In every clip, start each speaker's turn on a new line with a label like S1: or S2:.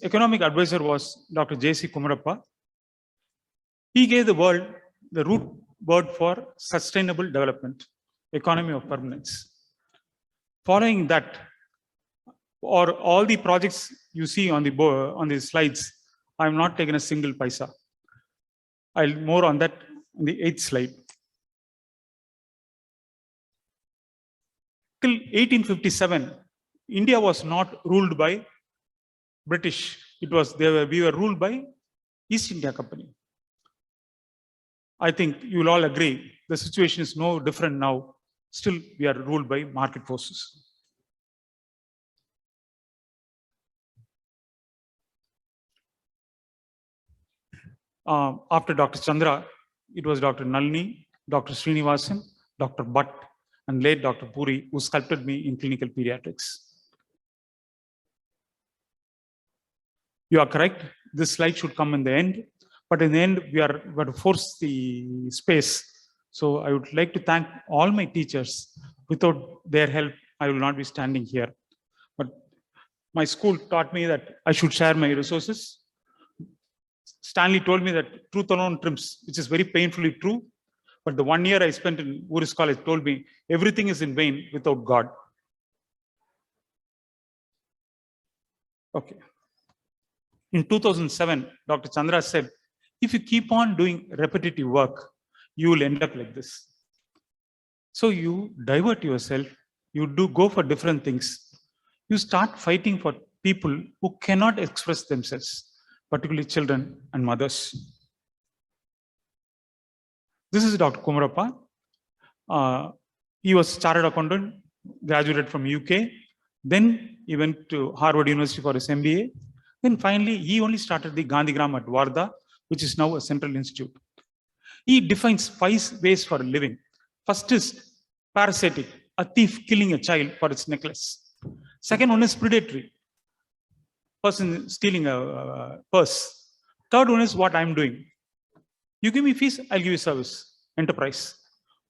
S1: economic advisor was Dr. J.C. Kumarappa. He gave the world the root word for sustainable development, economy of permanence. Following that, or all the projects you see on the slides, I have not taken a single paisa. I'll more on that in the 8th slide. Till 1857, India was not ruled by British. We were ruled by East India Company. I think you will all agree the situation is no different now. Still, we are ruled by market forces. After Dr. Chandra, it was Dr. Nalini, Dr. Srinivasan, Dr. Bhatt, and late Dr. Puri who sculpted me in clinical pediatrics. You are correct. This slide should come in the end. But in the end, we are going to force the space. So I would like to thank all my teachers. Without their help, I will not be standing here. But my school taught me that I should share my resources. Stanley told me that truth alone trims, which is very painfully true. But the 1 year I spent in Uris College told me everything is in vain without God. Okay. In 2007, Dr. Chandra said, if you keep on doing repetitive work, you will end up like this. So you divert yourself, you go for different things. You start fighting for people who cannot express themselves, particularly children and mothers. This is Dr. Kumarappa. He was chartered accountant, graduated from UK. Then he went to Harvard University for his MBA. Then finally, he only started the Gandhigram at Wardha, which is now a central institute. He defines 5 ways for living. First is parasitic, a thief killing a child for its necklace. Second one is predatory, person stealing a purse. Third one is what I'm doing. You give me fees, I'll give you service, enterprise.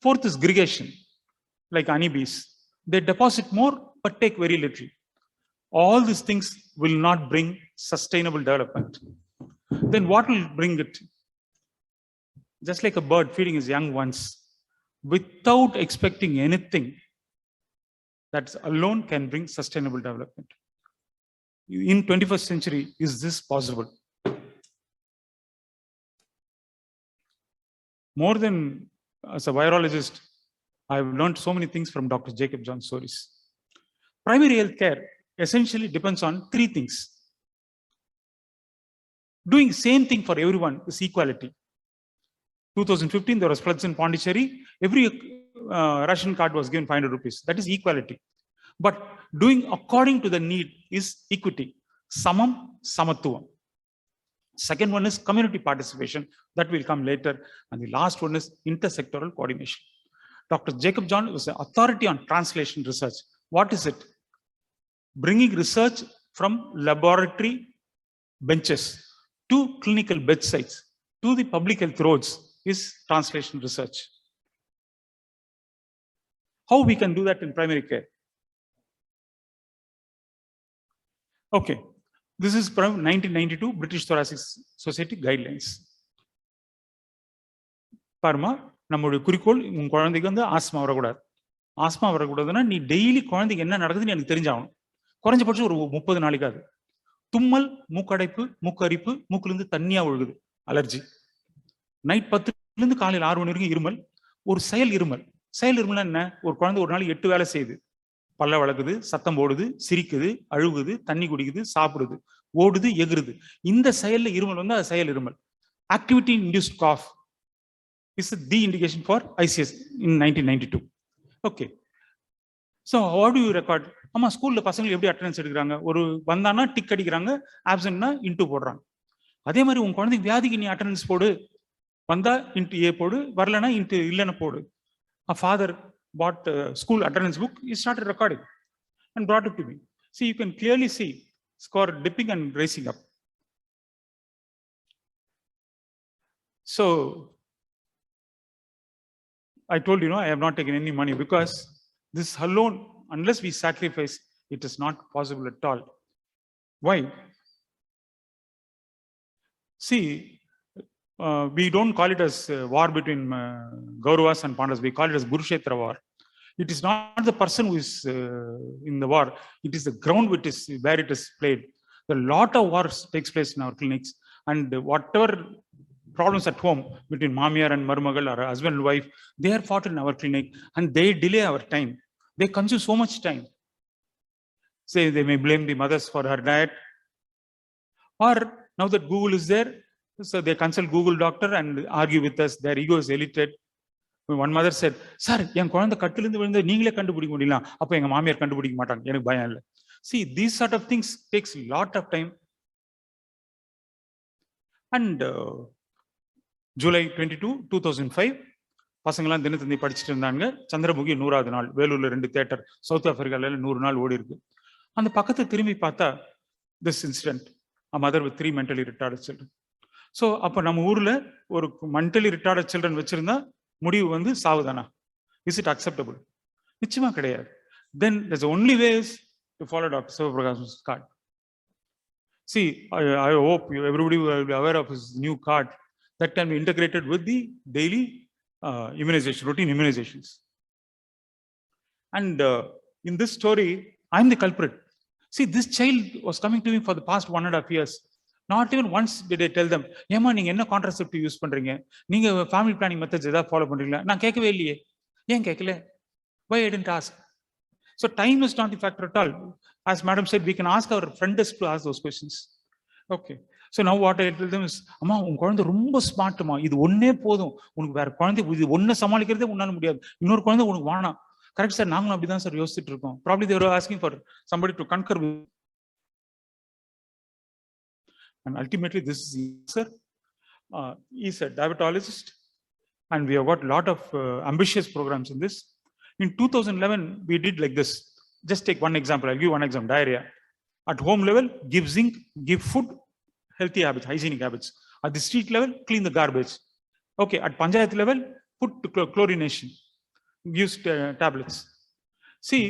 S1: Fourth is gregation, like honeybees. They deposit more, but take very little. All these things will not bring sustainable development. Then what will bring it? Just like a bird feeding his young ones, without expecting anything, that alone can bring sustainable development. In 21st century, is this possible? More than as a virologist, I've learned so many things from Dr. Jacobjohn's stories. Primary health care essentially depends on 3 things. Doing same thing for everyone is equality. 2015, there was floods in Pondicherry. Every ration card was given 500 rupees. That is equality. But doing according to the need is equity. Samam, samattuvam. Second one is community participation. That will come later. And the last one is intersectoral coordination. Dr. Jacobjohn was an authority on translation research. What is it? Bringing research from laboratory benches to clinical bedsides to the public health roads is translation research. How we can do that in primary care? Okay, this is from 1992 British Thoracic Society guidelines. Parma, நம்முடைய குறிக்கோள் உங்க குழந்தைக்கு வந்து asthma வரக்கூடாது. Asthma வரக்கூடாதுன்னா நீ daily குழந்தைக்கு என்ன நடக்குதுன்னு எனக்கு தெரிஞ்சாகணும். குறைஞ்சபட்சம் ஒரு 30 நாளைக்காது. தும்மல், மூக்கடைப்பு, மூக்கரிப்பு, மூக்கிலிருந்து தண்ணியா ஒழுகுது, அலர்ஜி. நைட் 10 காலையில் 6 மணி வரைக்கும் இருமல், ஒரு செயல் இருமல். செயல் இருமல்னா என்ன? ஒரு குழந்தை ஒரு நாளைக்கு 8 வேலை செய்யுது. பல்ல வளக்குது, சத்தம் போடுது, சிரிக்குது, அழுகுது, தண்ணி குடிக்குது, சாப்பிடுது, ஓடுது, எகுறுது. இந்த செயல்ல இருமல் வந்து அது செயல் இருமல். Activity induced cough is the indication for ICS in 1992. Okay. So how do you record? ஆமா, ஸ்கூல்ல பசங்க எப்படி அட்டெண்டன்ஸ் எடுக்கிறாங்க? ஒரு வந்தானா டிக் அடிக்கிறாங்க, ஆப்சென்ட்னா இன்டூ போடுறாங்க. அதே மாதிரி உங்க குழந்தைக்கு வியாதிக்கு நீ அட்டெண்டன்ஸ் போடு, வந்தா இன்டூ ஏ போடு, வரலனா இன்டூ இல்லைன்னு போடு. A father bought a school attendance book, he started recording and brought it to me. See, you can clearly see score dipping and raising up. So I told you, I have not taken any money because this alone, unless we sacrifice, it is not possible at all. Why? See, we don't call it as war between Kauravas and Pandavas. We call it as Kurukshetra war. It is not the person who is in the war. It is the ground where it is played. A lot of wars takes place in our clinics, and whatever problems at home between Mamiyar and Marumagal or husband and wife, they are fought in our clinic, and they delay our time. They consume so much time. Say they may blame the mothers for her diet, or now that Google is there, so they consult Google doctor and argue with us. Their ego is elated. One mother said, "Sir, என் குழந்தை கட்டிலிருந்து விழுந்து நீங்களே கண்டுபிடிக்க முடியல, அப்ப எங்க மாமியார் கண்டுபிடிக்க மாட்டாங்க, எனக்கு பயம் இல்லை." See, these sort of things takes a lot of time. And July 22, 2005, பசங்களாம் தினத்தந்தி படிச்சுட்டு இருந்தாங்க. சந்திரமுகி 100வது நாள், வேலூர்ல 2 தியேட்டர், சவுத் ஆப்பிரிக்கால 100 நாள் ஓடி இருக்கு. அந்த பக்கத்தை திரும்பி பார்த்தா this incident, a mother with 3 mentally retarded children. So அப்ப நம்ம ஊர்ல ஒரு mentally retarded children வச்சிருந்தா முடிவு வந்து சாவுதானா? Is it acceptable? நிச்சயமா கிடையாது. Then there's only ways to follow Dr. Sivaprakash card. See, I hope everybody will be aware of his new card that can be integrated with the daily immunization, routine immunizations. And in this story, I'm the culprit. See, this child was coming to me for the past 1.5 years. Not even once did I tell them, ஏமா நீங்க என்ன contraceptive use பண்றீங்க, நீங்க family planning methods ஏதாவது follow பண்றீங்களா? நான் கேட்கவே இல்லையே. ஏன் கேட்கல? Why I didn't ask? So time is not the factor at all. As madam said, we can ask our friend desk to ask those questions. Okay. So now what I tell them is, அம்மா உங்க குழந்தை ரொம்ப ஸ்மார்ட்மா, இது ஒன்னே போதும், உனக்கு வேற குழந்தை இது ஒன்ன சமாளிக்கிறதே உன்னால முடியாது, இன்னொரு குழந்தை உனக்கு வேணாம். கரெக்ட் சார், நாங்களும் அப்படிதான் சார் யோசிச்சுட்டு இருக்கோம். Probably they were asking for somebody to concur with. And ultimately this is sir, he's a diabetologist, and we have got a lot of ambitious programs in this. In 2011 we did like this. Just take one example. I'll give one example. Diarrhea at home level, give zinc, give food, healthy habits, hygienic habits. At the street level, clean the garbage. Okay, at panchayat level, put chlorination, use tablets. See,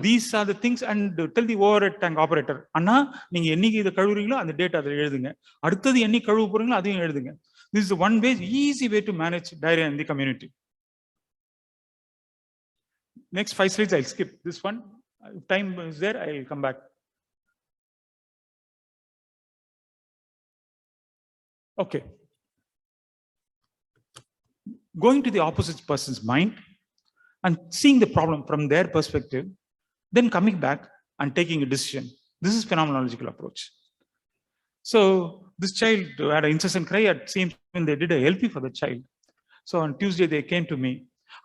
S1: these are the things. And tell the overhead tank operator, அண்ணா நீங்க என்னைக்கு இதை கழுவுறீங்களோ அந்த data அதில் எழுதுங்க, அடுத்தது என்னைக்கு கழுவு போறீங்களோ அதையும் எழுதுங்க. This is one way, easy way to manage diarrhea in the community. Next 5 slides I'll skip. This one, if time is there, I'll come back. Okay. Going to the opposite person's mind and seeing the problem from their perspective, then coming back and taking a decision. This is phenomenological approach. So this child had an incessant cry. It seems when they did a LP for the child. So on Tuesday they came to me.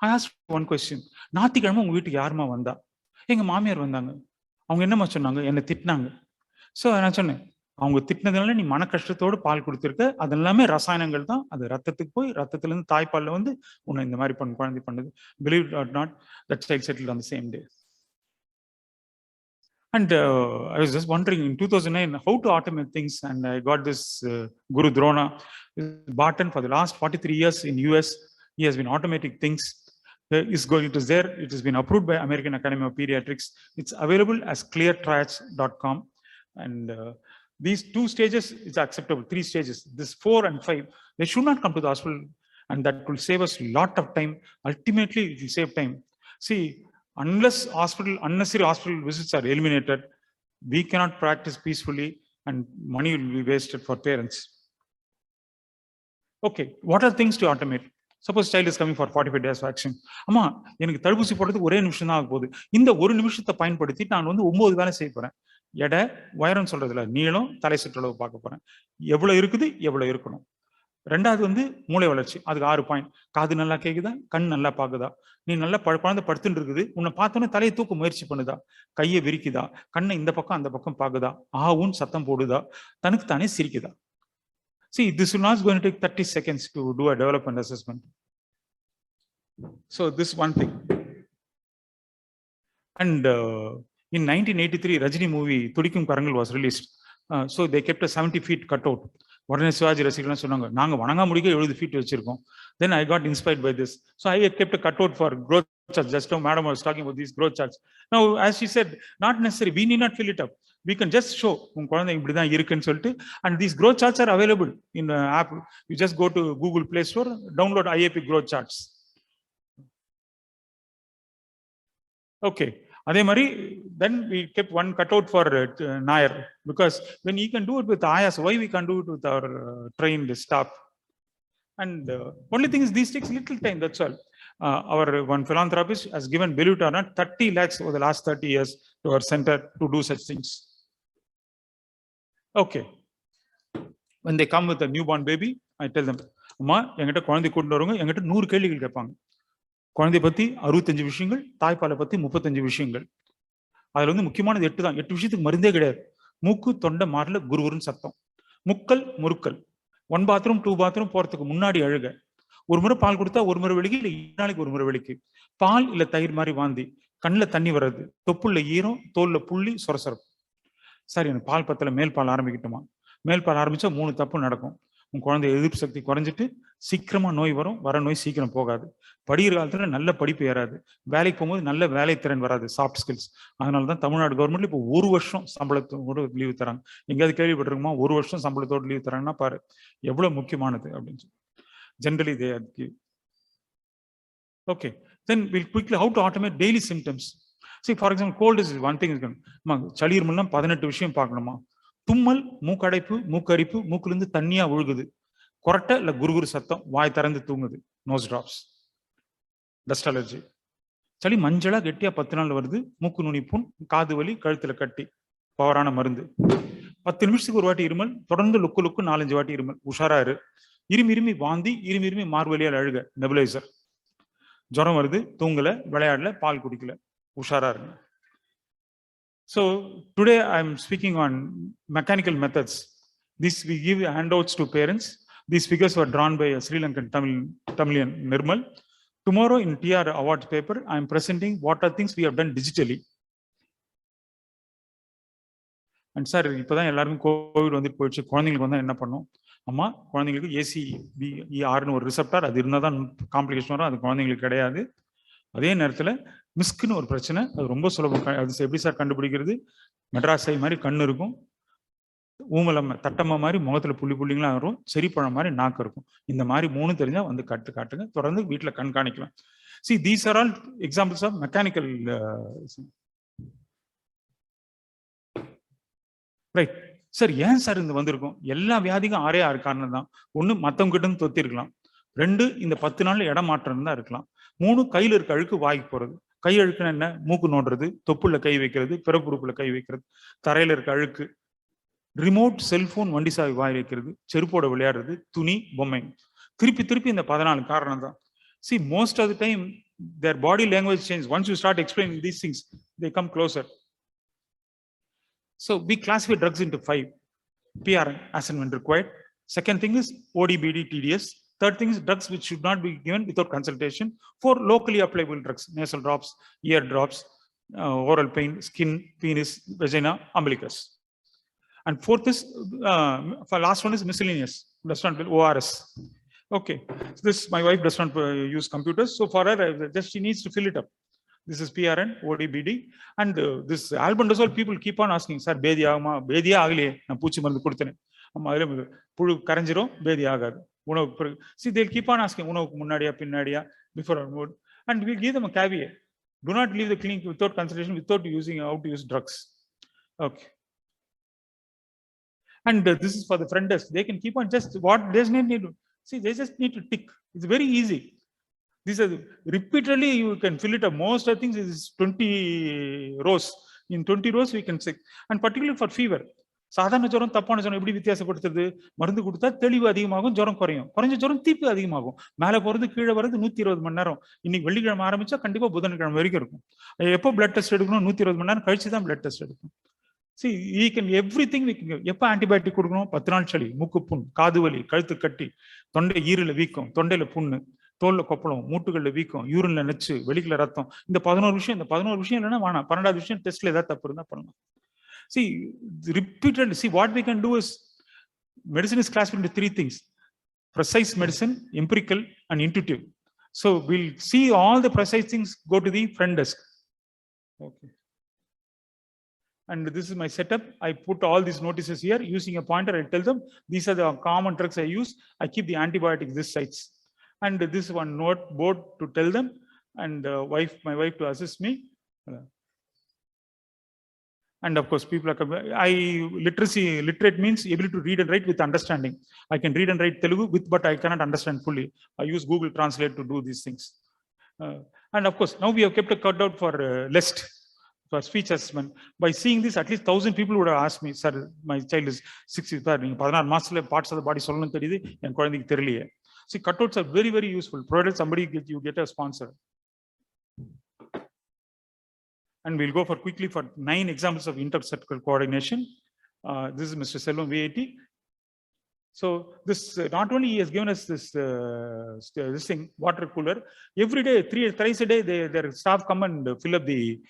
S1: I asked one question. ஞாயிற்றுக்கிழமை உங்க வீட்டுக்கு யாருமா வந்தா? எங்க மாமியார் வந்தாங்க. அவங்க என்னமா சொன்னாங்க? என்னை திட்டினாங்க. ஸோ நான் சொன்னேன், அவங்க திட்டினதுனால நீ மன கஷ்டத்தோடு பால் கொடுத்துருக்க, அது எல்லாமே ரசாயனங்கள் தான், அது ரத்தத்துக்கு போய் ரத்தத்திலிருந்து தாய்ப்பால்ல வந்து உன்னை இந்த மாதிரி குழந்தை பண்ணுது. Believe it or not, that child settled on the same day. And I was just wondering in 2009 how to automate things, and I got this Guru Drona, Barton, for the last 43 years in US. He has been automating things. It is there. It has been approved by American Academy of Pediatrics. It's available as cleartriage.com. And these 2 stages is acceptable. 3 stages. This 4 and 5, they should not come to the hospital, and that will save us a lot of time. Ultimately, it will save time. See, unless unnecessary hospital visits are eliminated, we cannot practice peacefully, and money will be wasted for parents. Okay, what are things to automate? Suppose child is coming for 45 days vaccine. அம்மா எனக்கு தடுப்பூசி போடுறதுக்கு ஒரே நிமிஷம் தான் ஆக போகுது. இந்த ஒரு நிமிஷத்தை பயன்படுத்தி நான் வந்து 9 வேலை செய்ய போறேன். எடை உயரம் சொல்றதுல நீளம், தலை சுற்றளவு பார்க்க போறேன். எவ்வளவு இருக்குது, எவ்வளவு இருக்கணும். 2வது வந்து மூளை வளர்ச்சி, அதுக்கு 6 பாயிண்ட். காது நல்லா கேக்குதா, கண் நல்லா பாக்குதா, நீ நல்லா குழந்தை படுத்துட்டு இருக்குது, உன்னை பார்த்தோன்னே தலையை தூக்க முயற்சி பண்ணுதா, கையை விரிக்குதா, கண்ணை இந்த பக்கம் அந்த பக்கம் பாக்குதா, ஆவும் சத்தம் போடுதா, தனக்கு தானே சிரிக்குதா. See, this is not going to take 30 seconds to do a development assessment. So this one thing. And in 1983, Rajini movie Thudikum Karangal was released. So they kept a 70 feet cutout. உடனே சிவாஜி ரசிகர்கள் சொன்னாங்க, நாங்க வணங்கா முடிக்க 70 feet வச்சிருக்கோம். Then I got inspired by this. So I kept a cutout for growth charts. Just now madam was talking about these growth charts. Now as she said, not necessary, we need not fill it up. We can just show உங்க குழந்தை இப்படி தான் இருக்குன்னு சொல்லிட்டு, and these growth charts are available in app. You just go to Google Play Store, download IAP growth charts. Okay, அதே மாதிரி then we kept one cutout for Nair, because when he can do it with Ayas, why we can do it with our trained staff? And only thing is these takes little time, that's all. Our one philanthropist has given, believe it or not, 30 lakhs over the last 30 years to our center to do such things. Okay, when they come with a newborn baby, I tell them, அம்மா என்கிட்ட குழந்தை கொண்டு வருங்க, என்கிட்ட 100 கேள்விகள் கேட்பாங்க. குழந்தை பத்தி 65 விஷயங்கள், தாய்ப்பாலை பத்தி 35 விஷயங்கள். அதுல வந்து முக்கியமானது 8 தான். 8 விஷயத்துக்கு மருந்தே கிடையாது. மூக்கு தொண்டை மாறல குருகுருன்னு சத்தம், முக்கல் முறுக்கல், 1 பாத்ரூம் 2 பாத்ரூம் போறதுக்கு முன்னாடி அழுக, ஒரு முறை பால் கொடுத்தா ஒரு முறை வலிக்கு, இல்லை 2 நாளைக்கு ஒரு முறை வலிக்கு, பால் இல்ல தயிர் மாதிரி வாந்தி, கண்ணில் தண்ணி வர்றது, தொப்புள்ள ஈரம், தோல்ல புள்ளி, சொரசொரப்பு. சார் எனக்கு பால் பத்தல, மேல் பால் ஆரம்பிக்கட்டுமா? மேல் பால் ஆரம்பிச்சா 3 தப்பு நடக்கும். உங்க குழந்தை எதிர்ப்பு சக்தி குறைஞ்சிட்டு சீக்கிரமா நோய் வரும், வர நோய் சீக்கிரம் போகாது. படிக்கிற காலத்துல நல்ல படிப்பு ஏறாது, வேலைக்கு போகும்போது நல்ல வேலை திறன் வராது, சாஃப்ட் ஸ்கில்ஸ். அதனாலதான் தமிழ்நாடு கவர்மெண்ட்ல இப்போ 1 வருஷம் சம்பளத்தோட லீவு தராங்க. எங்கேயாவது கேள்விப்பட்டிருக்குமா 1 வருஷம் சம்பளத்தோட லீவு தராங்கன்னா பாரு எவ்வளவு முக்கியமானது அப்படின்னு சொல்லி. Generally they give. Okay, then we'll quickly how to automate daily symptoms. See, for example, cold is one thing is going. சளி இருமல்னா 18 விஷயம் பார்க்கணுமா? தும்மல், மூக்கடைப்பு, மூக்கரிப்பு, மூக்குல இருந்து தண்ணியா ஒழுகுது, கொரட்டை இல்ல குருகுரு சத்தம், வாய் திறந்து தூங்குது, நோஸ் டிராப்ஸ், டஸ்ட் அலர்ஜி. சளி மஞ்சளா கெட்டியா 10 நாள் வருது, மூக்கு நுனி புண், காது வலி, கழுத்துல கட்டி, பவரான மருந்து. 10 நிமிஷத்துக்கு ஒரு வாட்டி இருமல், தொடர்ந்து லுக்கு லுக்கு 4-5 வாட்டி இருமல், உஷாரா இரு. இருமி வாந்தி, இருமி மார்வலியால் அழுக, நெபுலைசர். ஜுரம் வருது, தூங்கல, விளையாடல, பால் குடிக்கல, உஷாரா இருங்க. So today I am speaking on mechanical methods. This we give handouts to parents. These figures were drawn by a Sri Lankan Tamilian Nirmal. Tomorrow in TR awards paper, I am presenting what are things we have done digitally. And sir, இப்பதான் எல்லாரும் Covid வந்து போயிடுச்சு, குழந்தைங்களுக்கு வந்து என்ன பண்ணும்? அம்மா குழந்தைங்களுக்கு ACBERனு ஒரு ரிசப்டார், அது இருந்தால் தான் காம்ப்ளிகேஷன் வரும், அது குழந்தைங்களுக்கு கிடையாது. அதே நேரத்தில் மிஸ்க்குன்னு ஒரு பிரச்சனை, அது ரொம்ப சுலபம். அது எப்படி சார் கண்டுபிடிக்கிறது? மெட்ராஸை மாதிரி கண்ணு இருக்கும், ஊமலம் தட்டம்மா மாதிரி முகத்துல புள்ளி புள்ளிங்களாம் வரும், செரிப்பழம் மாதிரி நாக்கு இருக்கும். இந்த மாதிரி 3 தெரிஞ்சா வந்து காட்டுங்க, தொடர்ந்து வீட்டில் கண்காணிக்கலாம். See, these are all examples of mechanical right. Sir ஏன் சார் இந்த வந்திருக்கும்? எல்லா வியாதிக்கும் 6 காரணம் தான். 1, மத்தவங்க கிட்ட இருந்து தொத்திருக்கலாம். 2, இந்த 10 நாள்ல இடம் மாற்றம் தான் இருக்கலாம். 3, கையில இருக்க அழுக்கு வாய்க்கு போறது. கை அழுக்குன்னா என்ன? மூக்கு நோண்டுறது, தொப்புள்ள கை வைக்கிறது, பிறப்புறுப்புல கை வைக்கிறது, தரையில இருக்க அழுக்கு, ரிமோட் செல்போன் வண்டி சாவி வாய் வைக்கிறது, செருப்போட விளையாடுறது, துணி பொம்மை. திருப்பி இந்த 14 காரணம் தான். See, most of the time their body language changes. Once you start explaining these things, they come closer. So we classify drugs into 5. PRN as and when required. Second thing is ODBD TDS. Third thing is drugs which should not be given without consultation. 4, locally applicable drugs, nasal drops, ear drops, oral pain, skin, penis, vagina, umbilicus. And 4th is for last one is miscellaneous, does not ORS. Okay, so this my wife does not use computers, so for her just she needs to fill it up. This is PRN, ODBD, and this albendazole people keep on asking, sir, பேதி ஆகுமா? பேதியே ஆகலையே, நான் பூச்சி மருந்து கொடுத்தேன். ஆமா, அதில் புழு கரைஞ்சிரும், பேதி ஆகாது. உணவுக்கு see they'll keep on asking, உணவுக்கு முன்னாடியா பின்னாடியா, before or mode, and we'll give them a caveat. Do not leave the clinic without consultation, without using how to use drugs. Okay. And this is for the front desk. They can keep on just what they need to see. They just need to tick. It's very easy. These are repeatedly you can fill it up. Most of things is 20 rows. In 20 rows we can check. And particularly for fever. சாதாரண ஜுரம் தப்பான ஜுரம் எப்படி வித்தியாசப்படுத்துறது? மருந்து கொடுத்தா தெளிவு அதிகமாகும், ஜுரம் குறையும். குறைஞ்ச ஜுரம் தீப்பு அதிகமாகும். மேலே போறது கீழே வர்றது 120 மணி நேரம். இன்னைக்கு வெள்ளிக்கிழமை ஆரம்பிச்சா கண்டிப்பா புதன்கிழமை வரைக்கும் இருக்கும். எப்போ பிளட் டெஸ்ட் எடுக்கணும்? 120 மணி நேரம் கழிச்சு தான் பிளட் டெஸ்ட் எடுக்கணும். See, we can everything we can give. எப்போ ஆன்டிபயோட்டிக் கொடுக்கணும்? 10 நாள் சளி, மூக்கு புண், காது வலி, கழுத்து கட்டி, தொண்டை ஈரல வீக்கம், தொண்டையில புண்ணு, தோல்ல கொப்பளம், மூட்டுகள்ல வீக்கம், யூரின்ல நச்சு, வெளிக்குல ரத்தம். இந்த 11 விஷயம், இந்த 11 விஷயம் இல்லைன்னா வேணாம். 12வது விஷயம் டெஸ்ட்ல ஏதாவது தப்பு இருந்தா பண்ணலாம். See, repeatedly, see what we can do is, medicine is classified into 3 things: precise medicine, empirical, and intuitive. So we'll see all the precise things go to the front desk. Okay. And this is my setup. I put all these notices here using a pointer. I tell them these are the common tricks I use. I keep the antibiotics this size. And this one note board to tell them, and my wife to assist me. And of course, people are literate means ability to read and write with understanding. I can read and write Telugu but I cannot understand fully. I use Google Translate to do these things. And of course, now we have kept a cutout for LEST, for speech assessment. By seeing this, at least 1,000 people would have asked me, sir, my child is 60, parts of the body. See, cutouts are very, very useful. Provided somebody you get a sponsor. And we'll go quickly for 9 examples of intersectoral coordination. This is Mr. Selvam, VAT. So this not only he has given us this thing, water cooler. Every day, thrice a day, their staff come and fill up the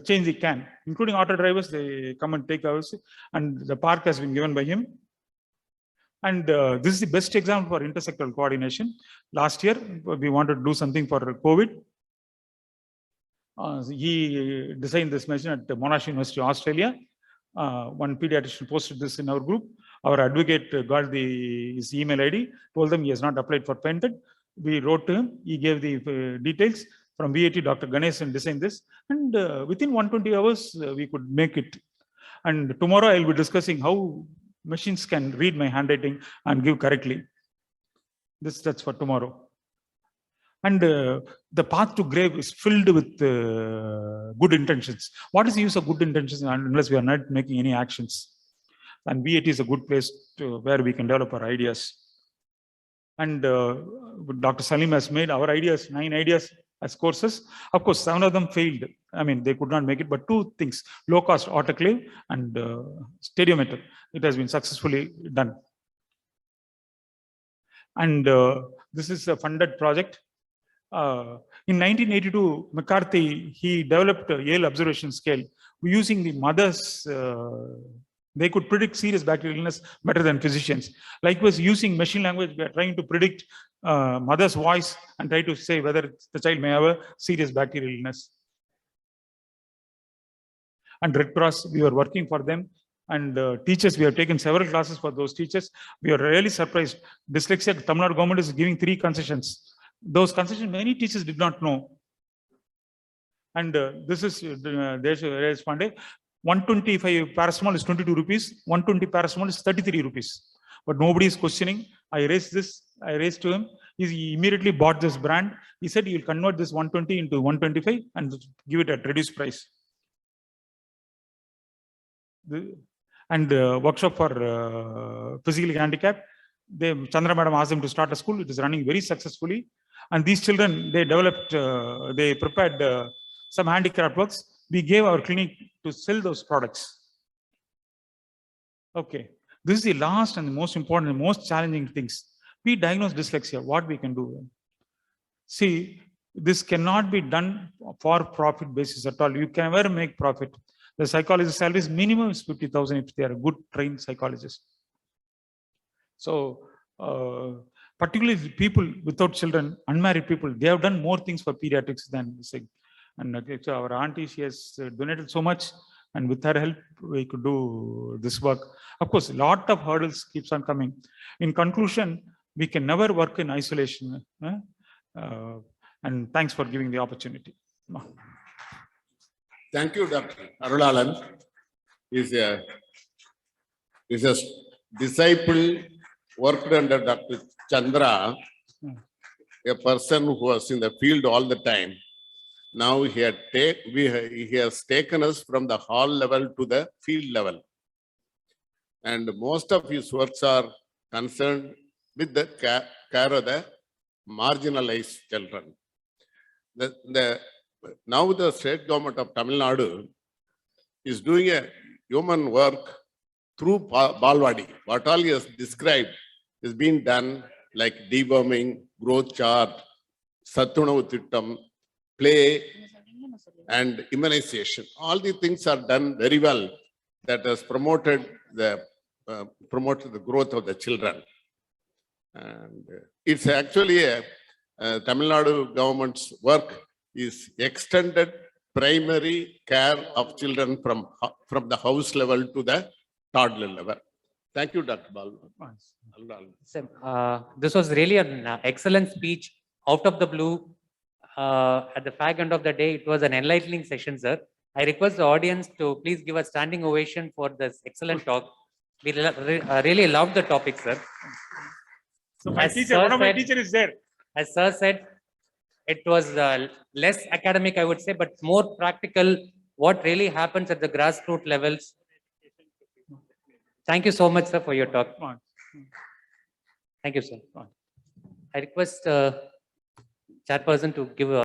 S1: change the can, including auto drivers. They come and take ours, and the park has been given by him. And this is the best example for intersectoral coordination. Last year, we wanted to do something for COVID. He designed this machine at Monash University, Australia. One pediatrician posted this in our group. Our advocate got his email ID, told them he has not applied for patent. We wrote to him. He gave the details. From VAT, Dr. Ganesan designed this. And within 120 hours, we could make it. And tomorrow, I'll be discussing how machines can read my handwriting and give correctly. That's for tomorrow. And the path to grave is filled with good intentions. What is the use of good intentions unless we are not making any actions? And VAT is a good place where we can develop our ideas. And Dr. Salim has made our ideas, 9 ideas as courses. Of course, 7 of them failed. I mean, they could not make it, but 2 things, low-cost autoclave and stadiometer. It has been successfully done. And this is a funded project. In 1982, McCarthy, he developed a Yale observation scale using the mothers. They could predict serious bacterial illness better than physicians. Likewise, using machine language, we are trying to predict mother's voice and try to say whether the child may have a serious bacterial illness. And Red Cross, we were working for them. And teachers, we have taken several classes for those teachers. We are really surprised. Dyslexia, Tamil Nadu government is giving 3 concessions. Those concessions, many teachers did not know. And this is Desh Pandey. 125 paracetamol is 22 rupees. 120 paracetamol is 33 rupees. But nobody is questioning. I raised to him. He immediately bought this brand. He said he will convert this 120 into 125 and give it at reduced price. And workshop for physically handicapped. Chandra Madam asked them to start a school. It is running very successfully. And these children, they developed, they prepared some handicraft works. We gave our clinic to sell those products. Okay. This is the last and the most important and most challenging things. We diagnose dyslexia, what we can do. See, this cannot be done for profit basis at all. You can never make profit. The psychologist salary minimum is 50,000 if they are a good trained psychologist. So, particularly people without children, unmarried people, they have done more things for pediatrics than say. And our auntie, she has donated so much, and with her help, we could do this work. Of course, a lot of hurdles keeps on coming. In conclusion, we can never work in isolation. And thanks for giving the opportunity.
S2: Thank you, Dr. Arulalan. Is a disciple worked under Dr. Chandra, a person who was in the field all the time. Now he has taken us from the hall level to the field level. And most of his works are concerned with the care of the marginalized children. Now the state government of Tamil Nadu is doing a human work through Balwadi. What all he has described is being done like deworming, growth chart, Sattunavu Thittam, play, and immunization. All these things are done very well. That has promoted the growth of the children. And it's actually a Tamil Nadu government's work is extended primary care of children from the house level to the toddler level. Thank you, Dr. Balu.
S3: Sir, this was really an excellent speech out of the blue. At the fag end of the day, it was an enlightening session, sir. I request the audience to please give a standing ovation for this excellent talk. We really love the topic, sir.
S1: So my
S3: As
S1: teacher,
S3: sir
S1: one of my
S3: said-
S1: teacher is there.
S3: As sir said, it was less academic, I would say, but more practical, what really happens at the grassroots levels. Thank you so much, sir, for your talk. Thank you, sir. I request chairperson to give a